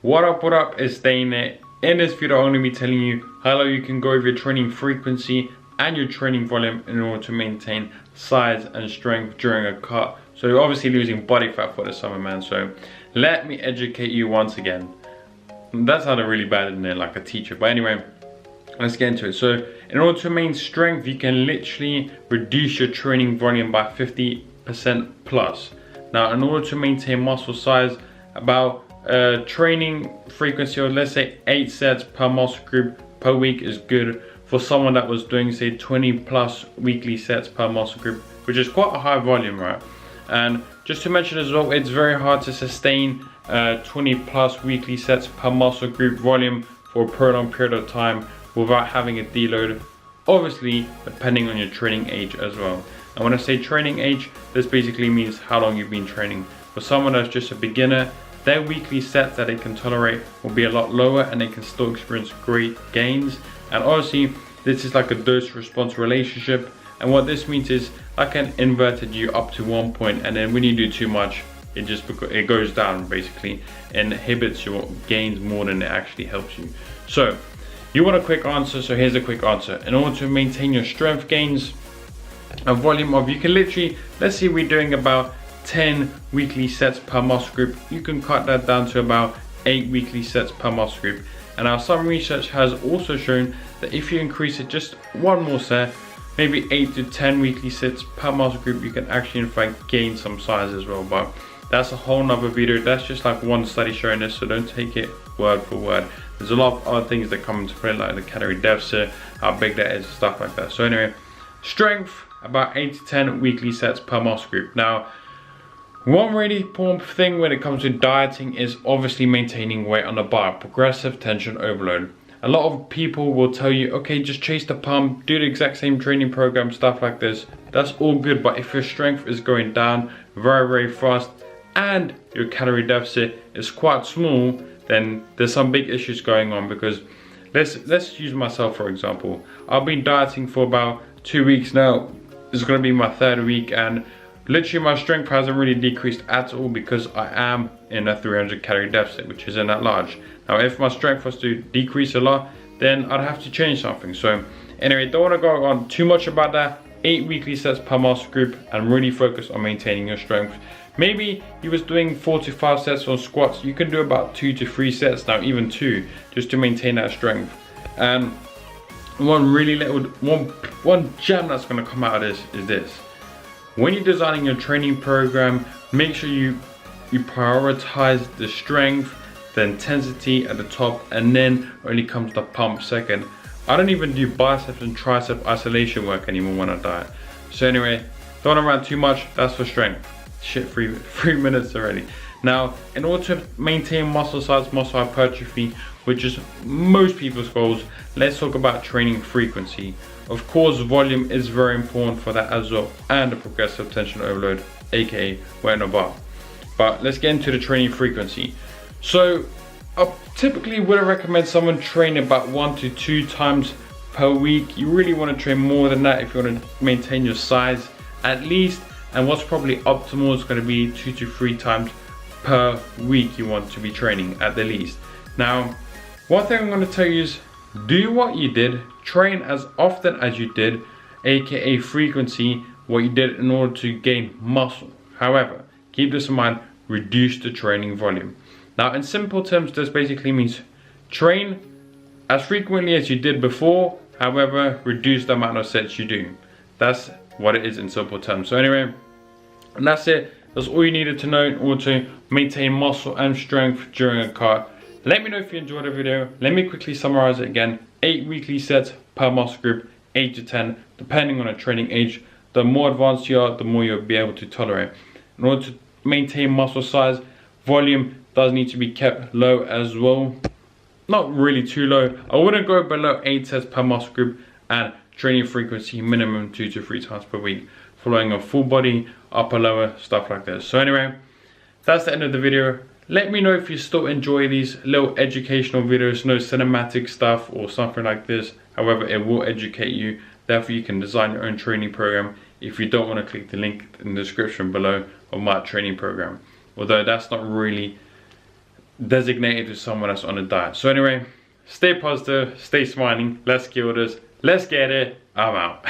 What up, it's Dane. In this video I'm going to be telling you how low you can go with your training frequency and your training volume in order to maintain size and strength during a cut. So you're obviously losing body fat for the summer, man. So let me educate you once again. That sounded really bad, didn't it? Like a teacher. But anyway, let's get into it. So in order to maintain strength, you can literally reduce your training volume by 50% plus. Now in order to maintain muscle size, about training frequency of let's say 8 sets per muscle group per week is good for someone that was doing say 20 plus weekly sets per muscle group, which is quite a high volume, right? And just to mention as well, it's very hard to sustain 20 plus weekly sets per muscle group volume for a prolonged period of time without having a deload, obviously depending on your training age as well. And when I say training age, this basically means how long you've been training. For someone that's just a beginner, their weekly sets that they can tolerate will be a lot lower and they can still experience great gains. And obviously this is like a dose response relationship, and what this means is like an inverted U up to one point, and then when you do too much it goes down basically and inhibits your gains more than it actually helps you. So you want a quick answer, so here's a quick answer. In order to maintain your strength gains, a volume of, you can literally, let's say we're doing about 10 weekly sets per muscle group, you can cut that down to about 8 weekly sets per muscle group. And now some research has also shown that if you increase it just one more set, maybe 8 to 10 weekly sets per muscle group, you can actually in fact gain some size as well. But that's a whole nother video. That's just like one study showing this, so don't take it word for word. There's a lot of other things that come into play, like the calorie deficit, how big that is, stuff like that. So anyway, strength, about 8 to 10 weekly sets per muscle group. Now one really important thing when it comes to dieting is obviously maintaining weight on the bar, progressive tension overload. A lot of people will tell you, okay, just chase the pump, do the exact same training program, stuff like this. That's all good, but if your strength is going down very fast and your calorie deficit is quite small, then there's some big issues going on. Because let's use myself for example. I've been dieting for about 2 weeks now. This is going to be my 3rd week, and literally my strength hasn't really decreased at all because I am in a 300 calorie deficit, which isn't that large. Now if my strength was to decrease a lot, then I'd have to change something. So anyway, don't want to go on too much about that. 8 weekly sets per muscle group and really focus on maintaining your strength. Maybe you was doing 4 to 5 sets on squats, you can do about 2 to 3 sets, now even 2, just to maintain that strength. And one really little one gem that's going to come out of this is this: when you're designing your training program, make sure you prioritize the strength, the intensity at the top, and then only comes the pump second. I don't even do biceps and tricep isolation work anymore when I diet. So anyway, don't run too much. That's for strength. Shit, 3 minutes already. Now in order to maintain muscle size, muscle hypertrophy, which is most people's goals, let's talk about training frequency. Of course volume is very important for that as well, and the progressive tension overload, aka weight on the bar. But let's get into the training frequency. So I typically wouldn't recommend someone train about 1 to 2 times per week. You really want to train more than that if you want to maintain your size at least, and what's probably optimal is going to be 2 to 3 times per week you want to be training at the least. Now one thing I'm going to tell you is do what you did, train as often as you did, aka frequency, what you did in order to gain muscle. However, keep this in mind, reduce the training volume. Now in simple terms, this basically means train as frequently as you did before, however reduce the amount of sets you do. That's what it is in simple terms. So anyway, and that's it. That's all you needed to know in order to maintain muscle and strength during a cut. Let me know if you enjoyed the video. Let me quickly summarize it again. 8 weekly sets per muscle group, 8 to 10, depending on a training age. The more advanced you are, the more you'll be able to tolerate. In order to maintain muscle size, volume does need to be kept low as well. Not really too low. I wouldn't go below 8 sets per muscle group, and training frequency minimum 2 to 3 times per week, following a full body, upper, lower, stuff like this. So anyway, that's the end of the video. Let me know if you still enjoy these little educational videos, no cinematic stuff or something like this. However, it will educate you. Therefore, you can design your own training program if you don't want to click the link in the description below of my training program. Although that's not really designated to someone that's on a diet. So anyway, stay positive, stay smiling, let's kill this, let's get it, I'm out.